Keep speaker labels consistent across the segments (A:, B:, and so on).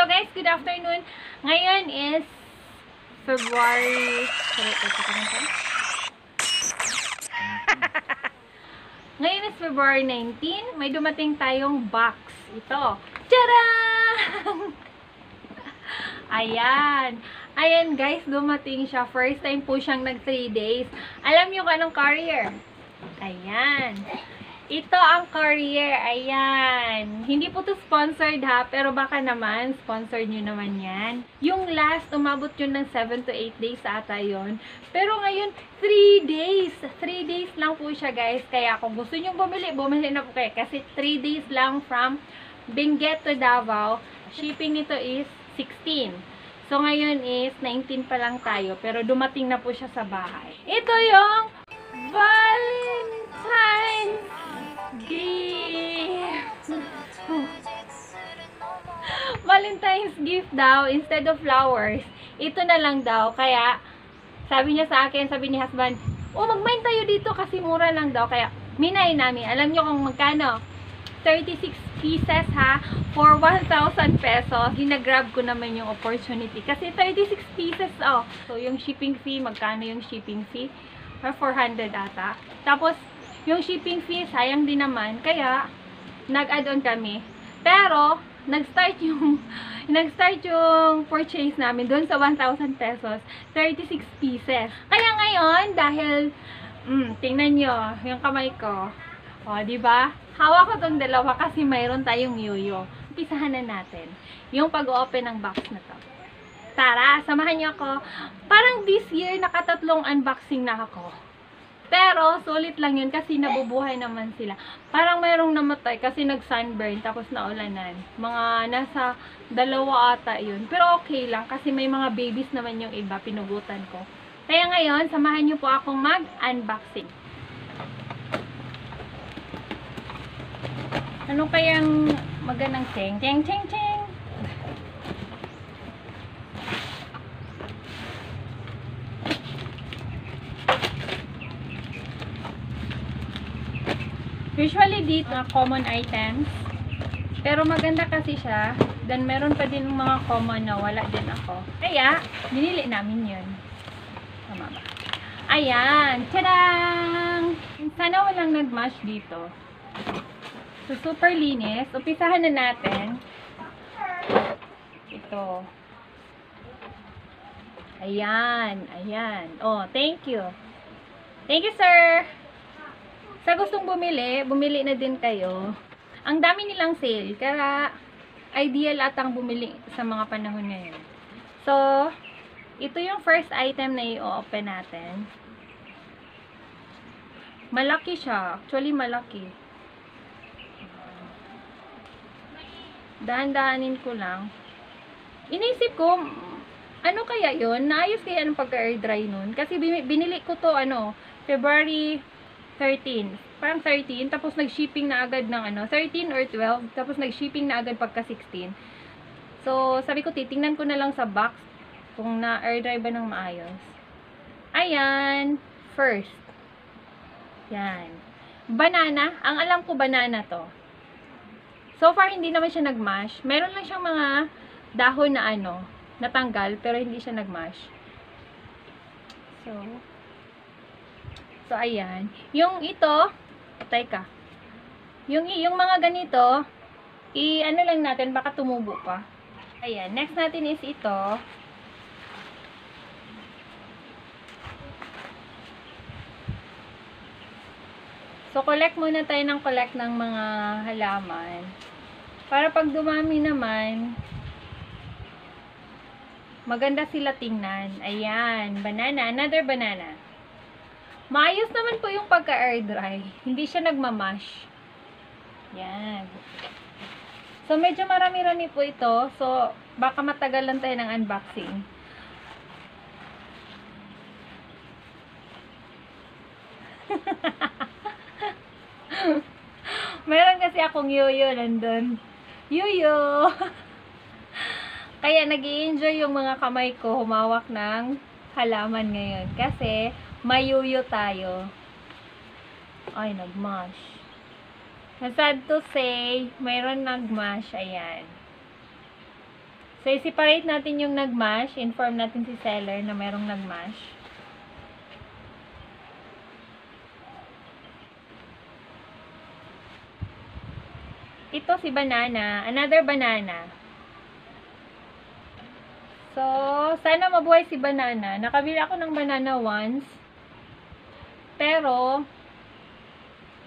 A: guys, good afternoon. Ngayon is February... Ngayon is February 19. May dumating tayong box. Ito. Tcharam! Ayan. Ayan guys, dumating siya. First time po siyang nag 3 days. Alam niyo kung anong courier? Ayan. Ito ang courier. Ayan. Hindi po to sponsored ha, pero baka naman, sponsored nyo naman yan. Yung last, umabot yun ng 7 to 8 days ata yun. Pero ngayon, 3 days. 3 days lang po siya guys. Kaya kung gusto nyo bumili, bumili na po kayo. Kasi 3 days lang from Benguet to Davao. Shipping nito is 16. So ngayon is 19 pa lang tayo. Pero dumating na po siya sa bahay. Ito yung Valentine's gift. Valentine's gift daw, instead of flowers, ito na lang daw. Kaya, sabi niya sa akin, sabi ni husband, mag-mine tayo dito kasi mura lang daw. Kaya, minay namin. Alam niyo kung magkano? 36 pieces ha, for 1,000 pesos. Ginagrab ko naman yung opportunity. Kasi 36 pieces, oh. So, yung shipping fee, magkano yung shipping fee? 400 ata. Tapos, yung shipping fee, sayang din naman. Kaya, nag-add-on kami. Pero, nag-start yung purchase namin doon sa 1,000 pesos. 36 pieces. Kaya ngayon, dahil, tingnan nyo, yung kamay ko. O, diba? Hawak ko tong dalawa kasi mayroon tayong yuyo. Umpisahan na natin yung pag-open ng box na to. Tara, samahan niyo ako. Parang this year, nakatatlong unboxing na ako. Pero, sulit lang yun kasi nabubuhay naman sila. Parang mayroong namatay kasi nag-sunburn tapos naulanan. Mga nasa 2 ata yun. Pero okay lang kasi may mga babies naman yung iba, pinugutan ko. Kaya ngayon, samahan niyo po akong mag-unboxing. Ano kayang magandang cheng? Cheng, cheng, cheng! Usually dito, common items. Pero maganda kasi siya. Then, meron pa din mga common na wala din ako. Kaya, binili namin yun. Tama ba? Ayan! Tadang! Sana walang nag-mash dito. So, super linis. Umpisahan na natin. Ito. Ayan. Ayan. Oh, thank you. Thank you, sir! Sa gustong bumili, bumili na din kayo. Ang dami nilang sale, kaya ideal atang bumili sa mga panahon ngayon. So, ito yung first item na i-open natin. Malaki siya. Actually, malaki. Dahan-dahanin ko lang. Inisip ko, ano kaya yun? Naayos kaya ng pagka-air dry nun? Kasi binili ko to, February 13. Parang 13. Tapos nag-shipping na agad ng 13 or 12. Tapos nag-shipping na agad pagka 16. So, sabi ko, titingnan ko na lang sa box kung na-air dry ba ng maayos. Ayan. First. Yan. Banana. Ang alam ko, banana to. So far, hindi naman siya nag-mash. Meron lang siyang mga dahon na natanggal, pero hindi siya nag-mash. So, ayan. Yung ito, teka. Yung mga ganito, ano lang natin, baka tumubo pa. Ayan. Next natin is ito. So, collect muna tayo ng collect ng mga halaman. Para pag dumami naman, maganda sila tingnan. Ayan. Banana. Another banana. Maayos naman po yung pagka-air dry. Hindi siya nagmamash. Yan. So, medyo marami-rami po ito. So, baka matagal lang tayo ng unboxing. Meron kasi akong yuyo nandun. Yuyo! Kaya nag-i-enjoy yung mga kamay ko humawak ng halaman ngayon. Kasi, mayuyo tayo. Ay, nag-mash. Sad to say, mayroon nag-mash. Ayan. So, i-separate natin yung nagmash. Inform natin si seller na merong nagmash. Ito si banana. Another banana. So, sana mabuhay si banana. Nakabili ako ng banana once. Pero,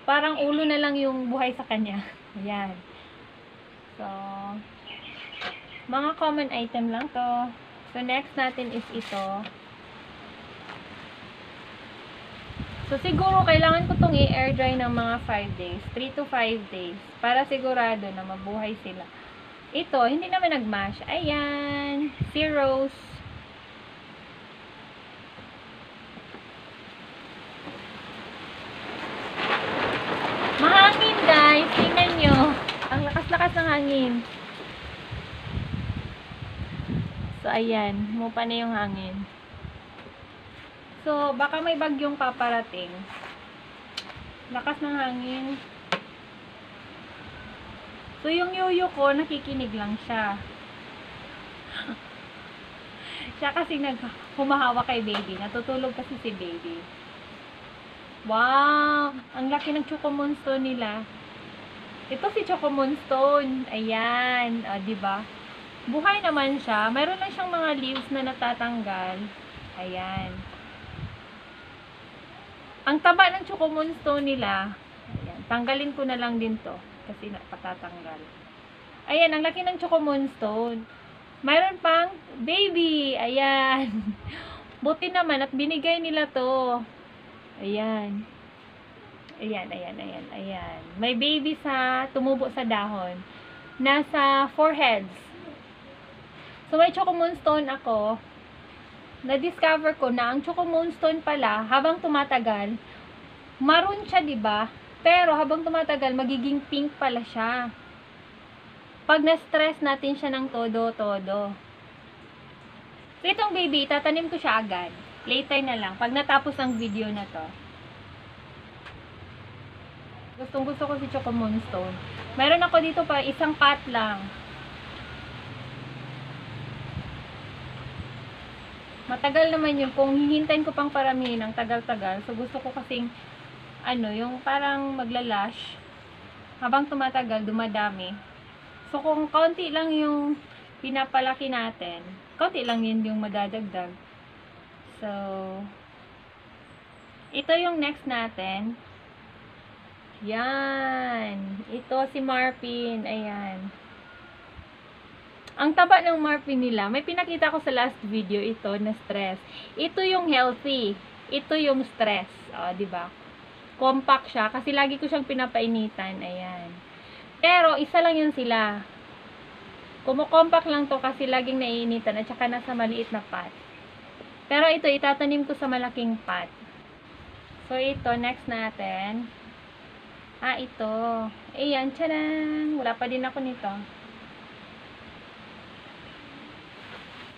A: parang ulo na lang yung buhay sa kanya. Ayan. So, mga common item lang to. So, next natin is ito. So, siguro, kailangan ko itong i-air dry ng mga 5 days. 3 to 5 days. Para sigurado na mabuhay sila. Ito, hindi naman nagmash. Ayan. Si Rose. Mahangin, guys. Tingnan nyo. Ang lakas-lakas ng hangin. So, ayan. Mupa na yung hangin. So, baka may bagyong paparating. Lakas ng hangin. So, yung yoyo ko, nakikinig lang siya. Siya kasi humahawa kay baby. Natutulog kasi si baby. Wow! Ang laki ng Choco Moonstone nila. Ito si Choco Moonstone. Ayan. O, diba? Buhay naman siya. Mayroon lang siyang mga leaves na natatanggal. Ayan. Ang taba ng Choco Moonstone nila. Ayan. Tanggalin ko na lang din to. Kasi patatanggal. Ayan, ang laki ng Choco Moonstone. Mayroon pang baby. Ayan. Buti naman at binigay nila to. Ayan. Ayan, ayan, ayan, ayan. May baby sa tumubo sa dahon. Nasa 4 heads. So, may Choco Moonstone ako. Na-discover ko na ang Choco Moonstone pala, habang tumatagal, maroon siya, diba? Pero, habang tumatagal, magiging pink pala siya. Pag na-stress natin siya ng todo-todo. So, itong baby, tatanim ko siya agad. Later na lang, pag natapos ang video na to. Gustong-gusto ko si Choco Moonstone. Meron ako dito pa, isang pot lang. Matagal naman yun. Kung hihintayin ko pang paramihin ng tagal-tagal, so gusto ko kasing yung parang maglalash. Habang tumatagal, dumadami. So, kung kaunti lang yung pinapalaki natin, kaunti lang yun yung madadagdag. So, ito yung next natin. Yan. Ito si Marpin. Ayan. Ang taba ng Marpin nila, may pinakita ko sa last video ito na stress. Ito yung healthy. Ito yung stress. O, diba? Compact siya kasi lagi ko siyang pinapainitan. Ayan. Pero, isa lang yun sila. Kumukompact lang to kasi laging naiinitan at saka nasa maliit na pot. Pero ito, itatanim ko sa malaking pot. So, ito, next natin. Ito. Ayan, tcharan! Wala pa din ako nito.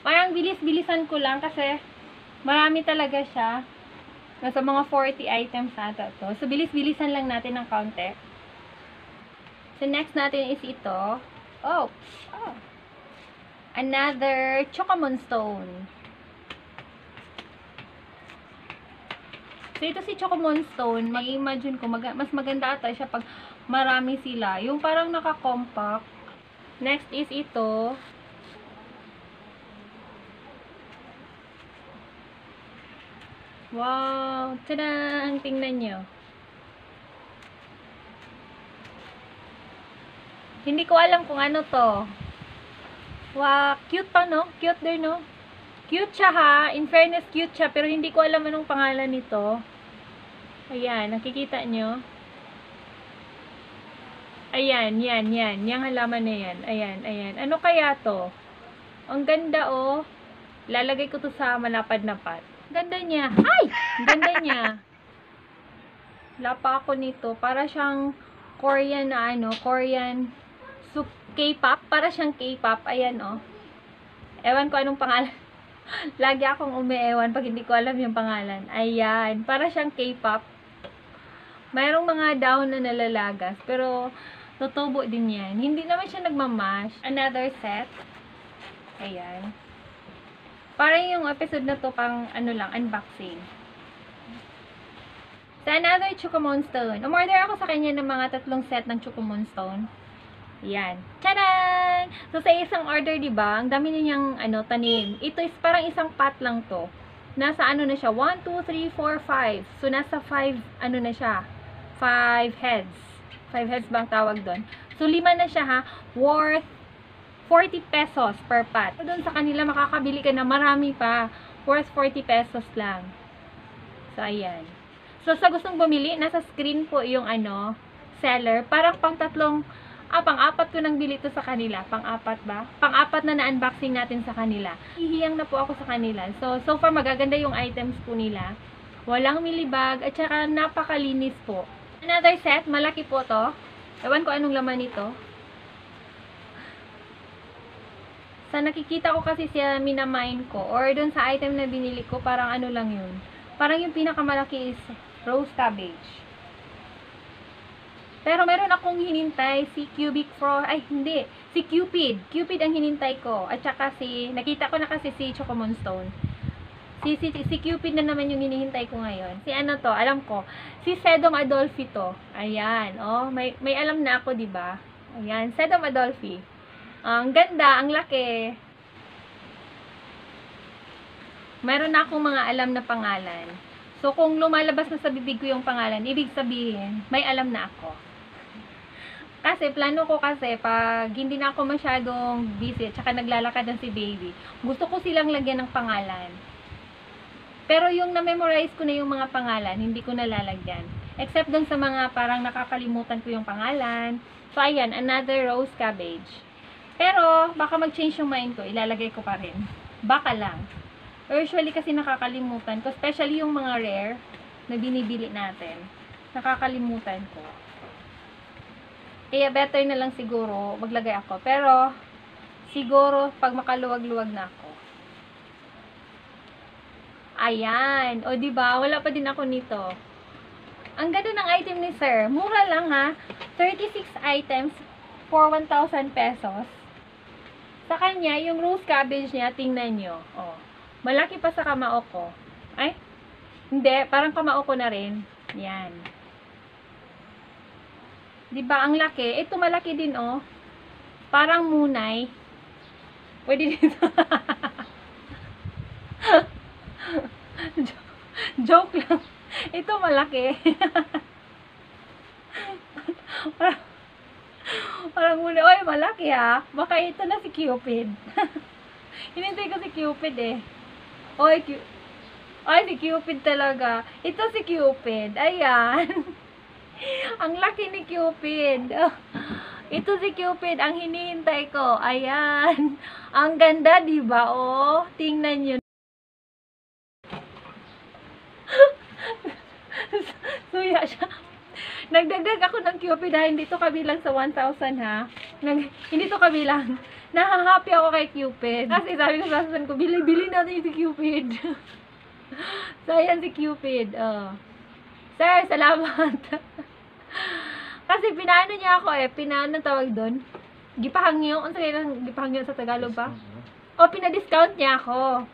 A: Parang bilis-bilisan ko lang kasi marami talaga siya. Nasa mga 40 items ata to. So, bilis-bilisan lang natin ng kaunti. So, next natin is ito. Oh. Another Choco Moonstone. So, ito si Choco Moonstone. May-imagine ko, mas maganda ata siya pag marami sila. Yung parang naka-compact. Next is ito. Wow! Tadang! Tingnan nyo. Hindi ko alam kung ano to. Wow! Cute pa, no? Cute din, no? Cute siya, ha? In fairness, cute siya. Pero hindi ko alam anong pangalan nito. Ayan. Nakikita nyo? Ayan. Yan. Yang halaman na yan. Ayan. Ayan. Ano kaya to? Ang ganda, oh. Lalagay ko to sa malapad na pot. Ganda niya. Ay! Ganda niya. Lapa ako nito. Para siyang Korean na Korean K-pop. Para siyang K-pop. Ayan, oh. Ewan ko anong pangalan. Lagi akong umeewan pag hindi ko alam yung pangalan. Ayan. Para siyang K-pop. Mayroong mga dahon na nalalagas. Pero, tutubo din yan. Hindi naman siya nagmamash. Another set. Ayan. Parang yung episode na to pang ano lang, unboxing. Sa another Chocomon Stone. Umorder ako sa kanya ng mga 3 set ng Chocomon Stone. Ayan. Tcharan! So, sa isang order, diba, ang dami niyang tanim. Ito is parang isang pot lang to. Nasa ano na siya? 1, 2, 3, 4, 5. So, nasa 5, na siya? 5 heads. 5 heads ba ang tawag doon? So, 5 na siya ha. Worth 40 pesos per pot. So, doon sa kanila, makakabili ka na marami pa. Worth 40 pesos lang. So, ayan. So, sa gustong bumili, nasa screen po yung seller. Parang pang-apat ko nang bili to sa kanila. Pang-apat ba? Pang-apat na na-unboxing natin sa kanila. Hihiyang na po ako sa kanila. So far magaganda yung items po nila. Walang milibag at saka napakalinis po. Another set, malaki po to. Ewan ko anong laman nito. Sa nakikita ko kasi siya minamine ko or dun sa item na binili ko, parang ano lang yun. Parang yung pinakamalaki is rose cabbage. Pero meron akong hinintay si Cubic Frost, ay hindi, si Cupid. Cupid ang hinintay ko. At saka nakita ko na kasi si Chocomon Stone. Si Cupid na naman yung hinihintay ko ngayon. Si ano to, alam ko, si Sedum Adolphi to. Ayan, oh, may alam na ako, diba? Ayan, Sedum Adolphi. Ang ganda, ang laki. Meron na akong mga alam na pangalan. So, kung lumalabas na sa bibig ko yung pangalan, ibig sabihin, may alam na ako. Kasi, plano ko kasi, pag hindi na ako masyadong busy, tsaka naglalakad na si baby, gusto ko silang lagyan ng pangalan. Pero yung na-memorize ko na yung mga pangalan, hindi ko nalalagyan. Except dun sa mga parang nakakalimutan ko yung pangalan. So, ayan, another rose cabbage. Pero, baka mag-change yung mind ko, ilalagay ko pa rin. Baka lang. Usually kasi nakakalimutan ko, especially yung mga rare na binibili natin. Nakakalimutan ko. Kaya better na lang siguro maglagay ako. Pero, siguro pag makaluwag-luwag na ako. Ayan. O, diba? Wala pa din ako nito. Ang ganda ng item ni sir. Mura lang ha. 36 items for 1,000 pesos. Sa kanya, yung rose cabbage niya, tingnan nyo. O, malaki pa sa kamao ko. Ay, hindi. Parang kamao ko na rin. Yan. Diba, ang laki. Ito malaki din, oh. Parang munay. Pwede dito. Joke lang. Ito malaki. parang munay. Oy, malaki ha. Baka ito na si Cupid. Hinintay ko si Cupid eh. Oy, si Cupid talaga. Ito si Cupid. Ayan. Ang laki ni Cupid. Ito si Cupid, ang hinihintay ko. Ayan. Ang ganda, diba? Oh, tingnan nyo. Suya siya. Nagdagdag ako ng Cupid ha. Hindi to kabilang sa 1,000 ha. Hindi to kabilang. Nahahappy ako kay Cupid. Kasi sabi ko sa husband ko, bili natin si Cupid. So, ayan si Cupid. Sir, salamat. Kasi pinaano niya ako pinaano tawag doon? Gipahangyo. Ano sa gipahangyo sa Tagalog ba? O, pinadiscount niya ako.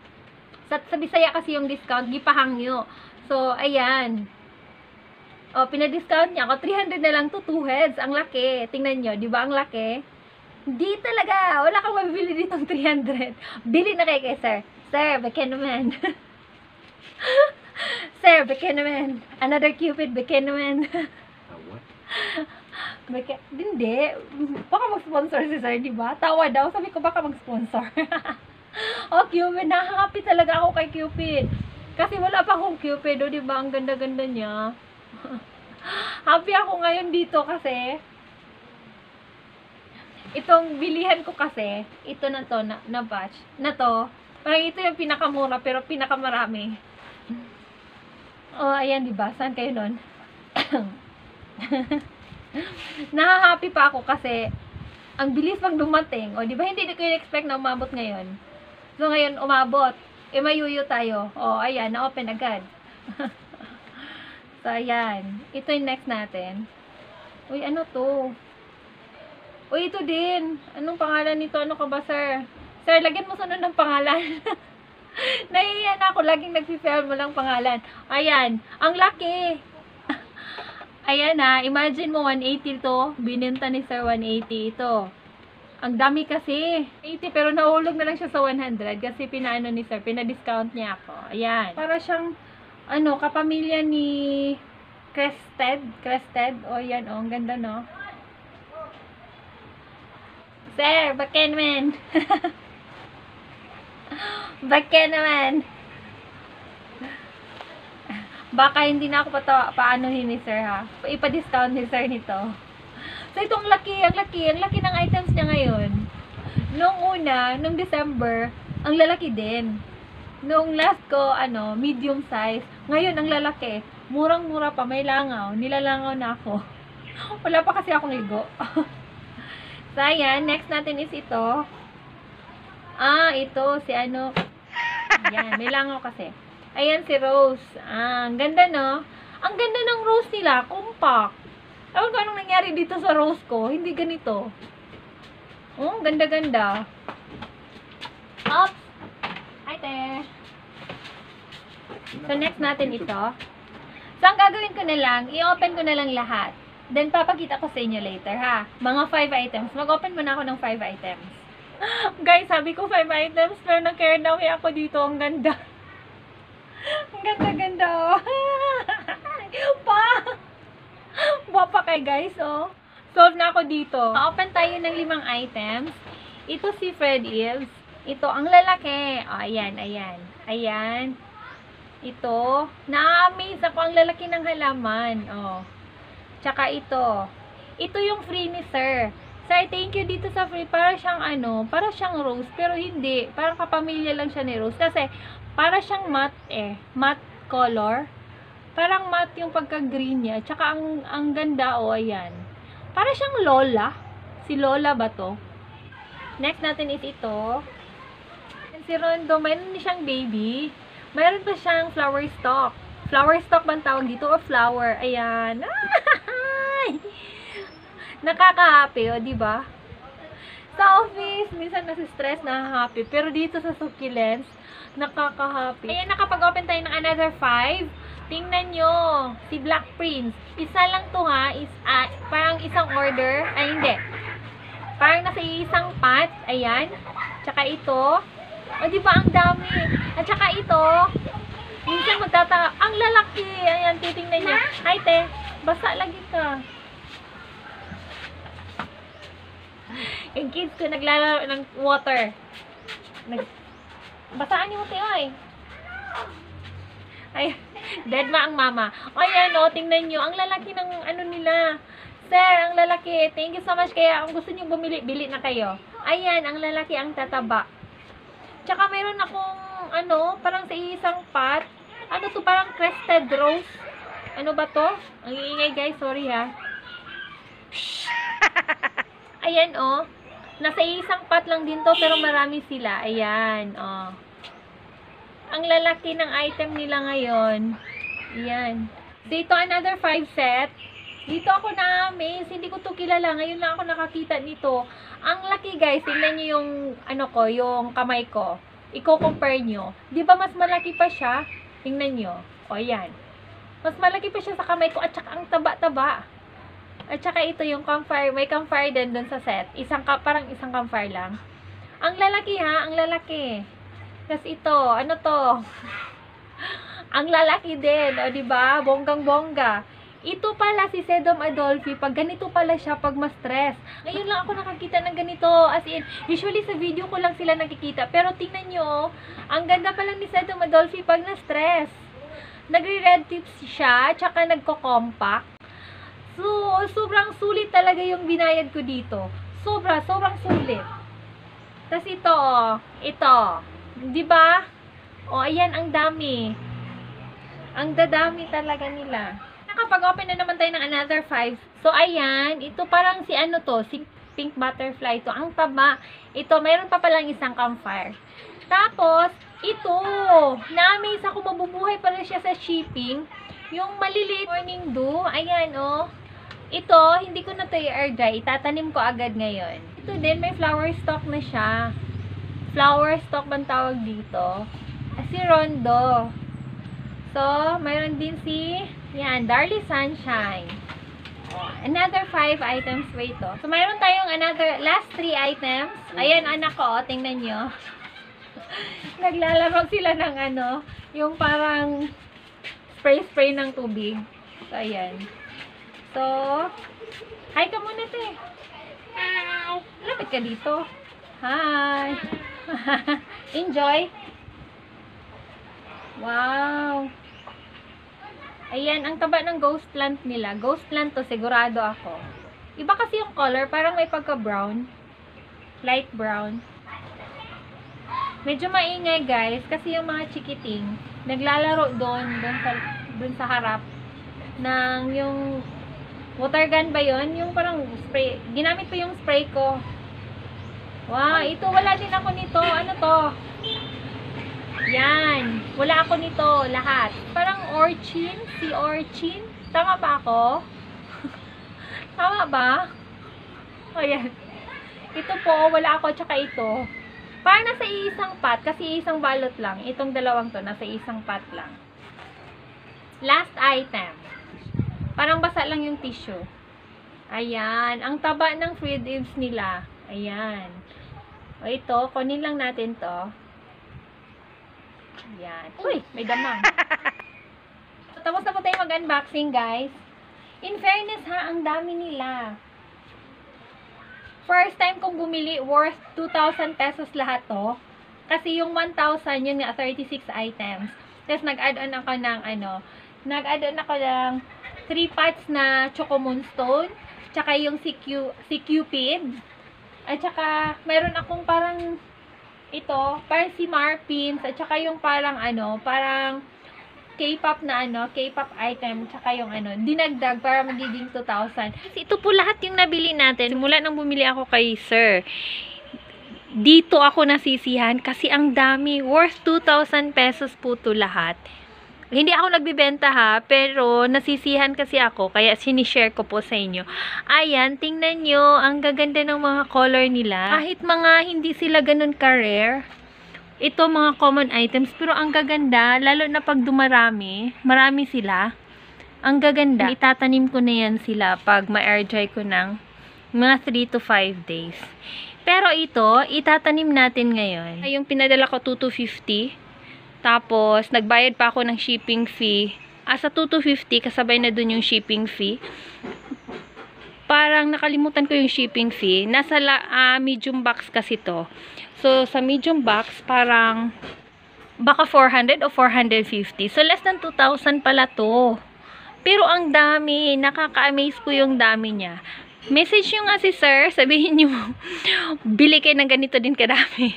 A: Sa Bisaya kasi yung discount, gipahangyo. So, ayan. O, pinadiscount niya ako. 300 na lang to 2 heads. Ang laki. Tingnan nyo, di ba ang laki? Di talaga. Wala kang mabibili ditong 300. Bili na kay sir. Sir, baka naman. Sir, baka naman. Another Cupid, baka naman. Hindi. Baka mag-sponsor si sir, di ba? Tawa daw. Sabi ko, baka mag-sponsor. Oh, Cupid. Nakaka-happy talaga ako kay Cupid. Kasi wala pa akong Cupid. O, di ba? Ang ganda-ganda niya. Happy ako ngayon dito kasi itong bilihan ko kasi, ito na to, na batch, na to, parang ito yung pinakamura, pero pinakamarami. Oh, ayan, di ba? Saan kayo nun? Nahahappy pa ako kasi ang bilis pag dumating. O, di ba hindi ko expect na umabot ngayon? So, ngayon umabot. Mayuyo tayo. O, ayan, na-open agad. So, ayan. Ito yung next natin. Uy, ano to? Uy, ito din. Anong pangalan nito? Ano ka ba, sir? Sir, lagyan mo sunod ng pangalan. Nahihiya na ako, laging nag-fail mo lang pangalan. Ayan, ang laki. Ayan na, imagine mo 180 to, binenta ni Sir 180 ito. Ang dami kasi. 80 pero nahulog na lang siya sa 100 kasi pinaano ni Sir, pina-discount niya ako. Ayan. Para siyang ano, kapamilya ni Crested. O yan, o, ang ganda, no? Sir, bakit naman? Bakit naman? Baka hindi na ako paanohin ni Sir, ha? Ipa-discount ni Sir nito. So, itong ang laki ng items niya ngayon. Nung December, ang lalaki din. Nung last ko, medium size. Ngayon, ang lalaki. Murang-mura pa, may langaw. Nilalangaw na ako. Wala pa kasi akong ligo. So, ayan, next natin is ito. Ito, si ano. Ayan, may langaw kasi. Ayan, si Rose. Ang ganda, no? Ang ganda ng rose nila, compact. Ewan ko anong nangyari dito sa rose ko. Hindi ganito. Oh, ganda-ganda. Oops! Hi, te. So, next natin ito. So, ang gagawin ko na lang, i-open ko na lang lahat. Then, papakita ko sa inyo later, ha? Mga 5 items. Mag-open muna ako ng 5 items. Guys, sabi ko 5 items, pero nag-carry ako dito. Ang ganda. Ang ganda-ganda, oh. Bapa kay guys, oh. Solve na ako dito. Open tayo ng 5 items. Ito si Fred Eves. Ito, ang lalaki. Oh, ayan. Ito, na-amaze ako, ang lalaki ng halaman. Oh. Tsaka ito. Ito yung free ni Sir. Sir, thank you dito sa free. Para siyang para siyang rose, pero hindi. Parang kapamilya lang siya ni Rose. Kasi, para siyang matte matte color. Parang matte yung pagka-green niya. Tsaka ang ganda, oh, ayan. Para siyang Lola. Si Lola ba to? Next natin is ito. Si Rondo, mayroon siyang baby. Mayroon pa siyang flower stalk. Flower stalk ba ang tawag dito? O flower? Ayan. Nakaka-happy, o, diba? Sa office, minsan nasi-stress, nakaka-happy. Pero dito sa succulents, nakaka-happy. Ayan, nakapag-open tayo ng another 5. Tingnan nyo, si Black Prince. Isa lang to, ha. Parang isang order. Ay, hindi. Parang nasa isang pot. Ayan. Tsaka ito. O, diba, ang dami. At tsaka ito, minsan magtataka, ang lalaki. Ayan, titingnan nyo. Hi, te. Basa lagi ka. Yung kids ko naglalaro ng water. Basaan yung te, oy. Ay, dead ma ang mama. Ayan, o, tingnan nyo. Ang lalaki ng nila. Sir, ang lalaki. Thank you so much. Kaya, kung gusto nyo bumili, bili na kayo. Ayan, ang lalaki, ang tataba. Tsaka, mayroon akong, parang sa isang pot. Ano to, parang crested rose. Ano ba to? Ang iingay, guys. Sorry, ha. Ayan, o. Nasa isang pot lang din to, pero marami sila. Ayan, o. Ang lalaki ng item nila ngayon. Ayan. Dito, another 5 set. Dito ako na-amaze. Hindi ko to kilala. Ngayon lang ako nakakita nito. Ang laki, guys. Tingnan nyo yung, yung kamay ko. Iko-compare nyo. Di ba mas malaki pa siya? Tingnan nyo. O, ayan. Mas malaki pa siya sa kamay ko. At saka ang taba-taba. At saka ito yung campfire. May campfire din dun sa set. Parang isang campfire lang. Ang lalaki, ha? Ang lalaki. Kasi ito, ano to? Ang lalaki din, o diba? Bonggang-bongga. Ito pala si Sedum Adolphi, pag ganito pala siya pag ma-stress. Ngayon lang ako nakakita ng ganito. As in, usually sa video ko lang sila nakikita. Pero tingnan nyo, ang ganda pala ni Sedum Adolphi pag na-stress. Nagre-red tips siya, tsaka nagko-compact. So, sobrang sulit talaga yung binayad ko dito. Sobrang sulit. Tapos ito, diba? O, ayan, ang dami. Ang dadami talaga nila. Nakapag-open na naman tayo ng another 5. So, ayan, ito parang si pink butterfly ito. Ang taba. Ito, mayroon pa palang isang campfire. Tapos, ito, na-amaze ako, mabubuhay pala siya sa shipping. Yung maliliit morning dew, ayan, oh. Ito, hindi ko na ito i-air dry. Itatanim ko agad ngayon. Ito din, may flower stalk na siya. flower stalk bang tawag dito. Si Rondo. So, mayroon din si, yan, Darlie Sunshine. Another 5 items pa ito. So, mayroon tayong another, last 3 items. Ayan, anak ko, tingnan nyo. Naglalaro sila ng ano, yung parang spray-spray ng tubig. So, ayan. So, hi ka muna, te. Hi! Lapit ka dito. Hi! Enjoy! Wow! Ayan, ang taba ng ghost plant nila. Ghost plant to, sigurado ako. Iba kasi yung color, parang may pagka-brown. Light brown. Medyo maingay, guys, kasi yung mga chikiting, naglalaro doon sa harap ng yung water gun ba yun? Yung parang spray. Ginamit ko yung spray ko. Wow, ito, wala din ako nito. Ano to? Yan. Wala ako nito, lahat. Parang orchin, si orchin. Tama ba ako? Tama ba? O, yan. Ito po, wala ako, tsaka ito. Parang nasa isang pot, kasi isang balot lang. Itong dalawang to, nasa isang pot lang. Last item. Parang basa lang yung tissue. Ayan. Ang taba ng fruit leaves nila. Ayan. O ito, kunin lang natin to. Ayan. Uy, may damang. So, tapos na po tayo mag-unboxing, guys. In fairness ha, ang dami nila. First time kong bumili, worth 2,000 pesos lahat to. Kasi yung 1,000, yun nga, 36 items. Tapos nag-add-on ako ng nag-add-on ako ng 3 pots na Choco Moonstone. Tsaka yung si Cupid. At tsaka, mayroon akong parang ito, parang si Marpins. At tsaka yung parang parang K-pop na K-pop item. Tsaka yung dinagdag para magiging 2,000. Kasi ito po lahat yung nabili natin. Simula nang bumili ako kay Sir. Dito ako nasisihan kasi ang dami. Worth 2,000 pesos po to lahat. Hindi ako nagbibenta ha, pero nasisihan kasi ako, kaya sinishare ko po sa inyo. Ayan, tingnan nyo, ang gaganda ng mga color nila. Kahit mga hindi sila ganun ka-rare, ito mga common items, pero ang gaganda, lalo na pag dumarami, marami sila. Ang gaganda, itatanim ko na yan sila pag ma-air dry ko ng mga 3 to 5 days. Pero ito, itatanim natin ngayon. Yung pinadala ko, 2,250. Tapos, nagbayad pa ako ng shipping fee. Sa 2,250, kasabay na dun yung shipping fee. Parang nakalimutan ko yung shipping fee. Nasa medium box kasi to. So, sa medium box, parang baka 400 o 450. So, less than 2,000 pala to. Pero ang dami. Nakaka-amaze ko yung dami niya. Message nyo nga si Sir. Sabihin nyo, bili kayo ng ganito din kadami.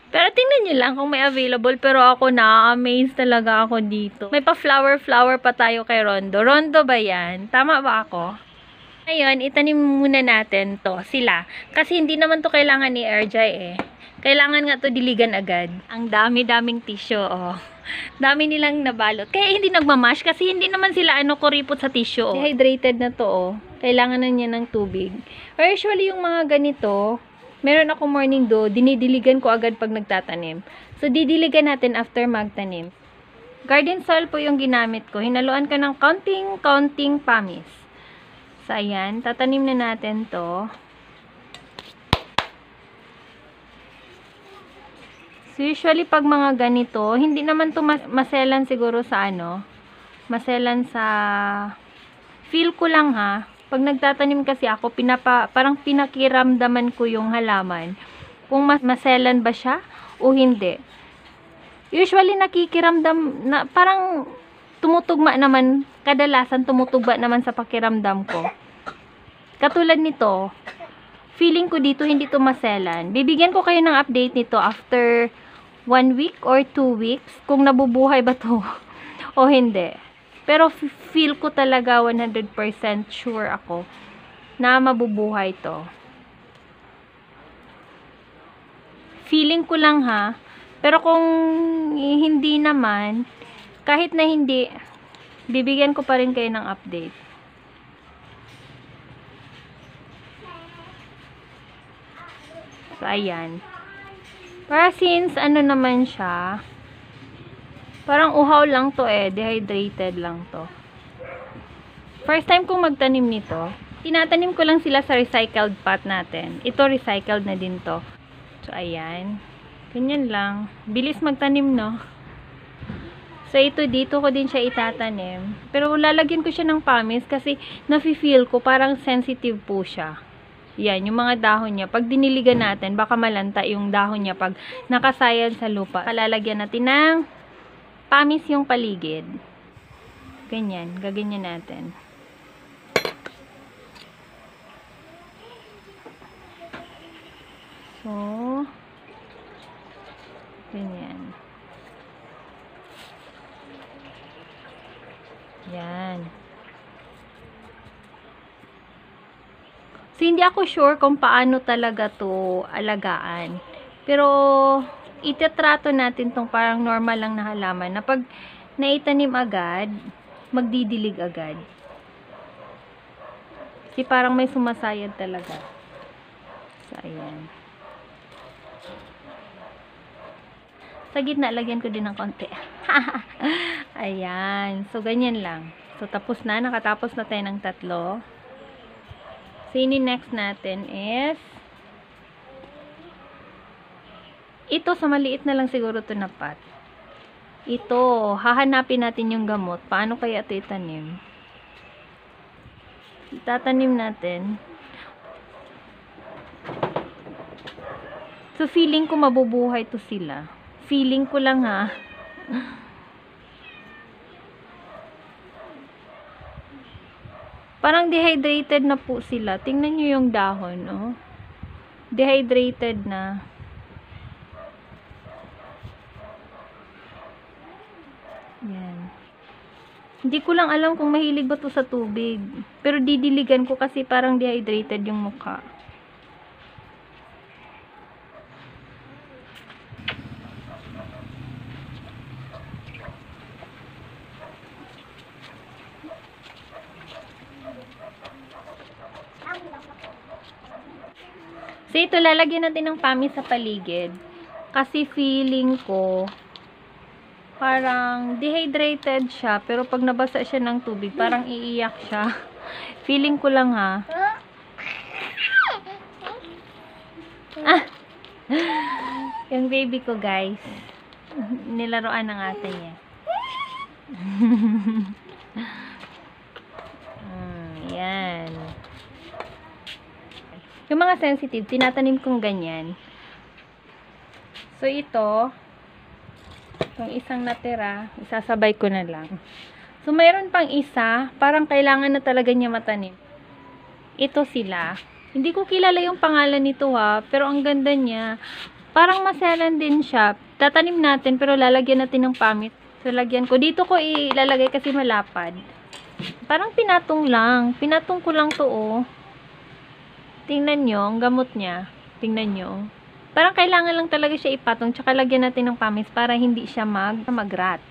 A: Pero tingnan nyo lang kung may available. Pero ako na-amaze talaga ako dito. May pa-flower pa tayo kay Rondo. Rondo ba yan? Tama ba ako? Ngayon, itanim muna natin to sila. Kasi hindi naman to kailangan ni Airjay eh. Kailangan nga to diligan agad. Ang dami-daming tissue, oh. Dami nilang nabalot. Kaya hindi nagmamash kasi hindi naman sila kuripot sa tissue, oh. Dehydrated na to, oh. Kailangan na niya ng tubig. Or usually yung mga ganito, meron ako morning dew, dinidiligan ko agad pag nagtatanim. So, didiligan natin after magtanim. Garden soil po yung ginamit ko. Hinaluan ko ng counting pamis. So, ayan. Tatanim na natin to. So, usually, pag mga ganito, hindi naman to maselan siguro sa maselan sa feel ko lang ha. Pag nagtatanim kasi ako, parang pinakiramdaman ko yung halaman. Kung maselan ba siya o hindi. Usually, nakikiramdam, parang tumutugma naman, kadalasan tumutugma naman sa pakiramdam ko. Katulad nito, feeling ko dito hindi to maselan. Bibigyan ko kayo ng update nito after 1 week or 2 weeks kung nabubuhay ba to o hindi. Pero feel ko talaga 100% sure ako na mabubuhay to. Feeling ko lang ha. Pero kung hindi naman, kahit na hindi, bibigyan ko pa rin kayo ng update. So, So, ayan. Para since, ano naman siya, parang uhaw lang to eh. Dehydrated lang to. First time kong magtanim nito, tinatanim ko lang sila sa recycled pot natin. Ito, recycled na din to. So, ayan. Ganyan lang. Bilis magtanim, no? So, ito, dito ko din siya itatanim. Pero, lalagyan ko siya ng pamis kasi nafe-feel ko parang sensitive po siya. Yan, yung mga dahon niya. Pag diniligan natin, baka malanta yung dahon niya pag nakasayan sa lupa. Lalagyan natin ng pamis yung paligid. Ganyan. Gaganyan natin. So, ganyan. Yan. So, hindi ako sure kung paano talaga to alagaan. Pero, itatrato natin tong parang normal lang na halaman na pag naitanim agad, magdidilig agad. Kasi parang may sumasayad talaga. So, ayan. Sa gitna, lagyan ko din ng konti. Ayan. So, ganyan lang. So, tapos na. Nakatapos na tayo ng 3. So, next natin is ito, sa maliit na lang siguro ito na pot. Ito, hahanapin natin yung gamot. Paano kaya ito itanim? Itatanim natin. So, feeling ko mabubuhay to sila. Feeling ko lang ha. Parang dehydrated na po sila. Tingnan nyo yung dahon, oh. Dehydrated na. Yan. Hindi ko lang alam kung mahilig ba to sa tubig. Pero didiligan ko kasi parang dehydrated yung mukha. So, ito, lalagyan natin ng pamis sa paligid. Kasi feeling ko, parang dehydrated siya. Pero pag nabasa siya ng tubig, parang iiyak siya. Feeling ko lang ha. Ah! Yung baby ko, guys. Nilaruan ng ate niya. Yan. Yung mga sensitive, tinatanim kong ganyan. So, ito, yung isang natira, isasabay ko na lang. So, mayroon pang isa, parang kailangan na talaga niya matanim. Ito sila. Hindi ko kilala yung pangalan nito ha, pero ang ganda niya. Parang maselan din siya. Tatanim natin, pero lalagyan natin ng pamit. So, lagyan ko. Dito ko ilalagay kasi malapad. Parang pinatong lang. Pinatong ko lang to, oh. Tingnan nyo, ang gamot niya. Tingnan nyo. Parang kailangan lang talaga siya ipatong, tsaka lagyan natin ng pamis para hindi siya mag-rat.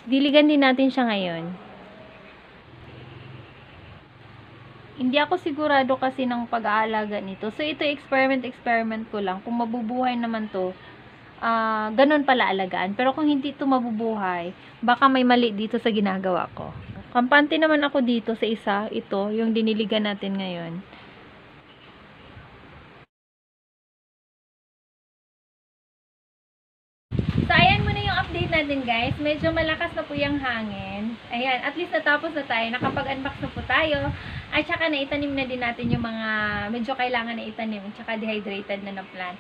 A: Diligan din natin siya ngayon. Hindi ako sigurado kasi ng pag-aalaga nito. So, ito experiment ko lang. Kung mabubuhay naman to, ganun pala alagaan. Pero kung hindi ito mabubuhay, baka may mali dito sa ginagawa ko. Kampante naman ako dito sa isa. Ito, yung diniligan natin ngayon. So, ayan muna yung update natin, guys. Medyo malakas na po yung hangin. Ayan, at least natapos na tayo. Nakapag-unbox na po tayo. At saka naitanim na din natin yung mga medyo kailangan na itanim. At saka dehydrated na plant.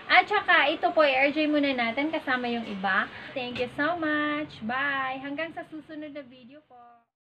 A: At saka, ito po, i-RJ muna natin kasama yung iba. Thank you so much. Bye! Hanggang sa susunod na video po.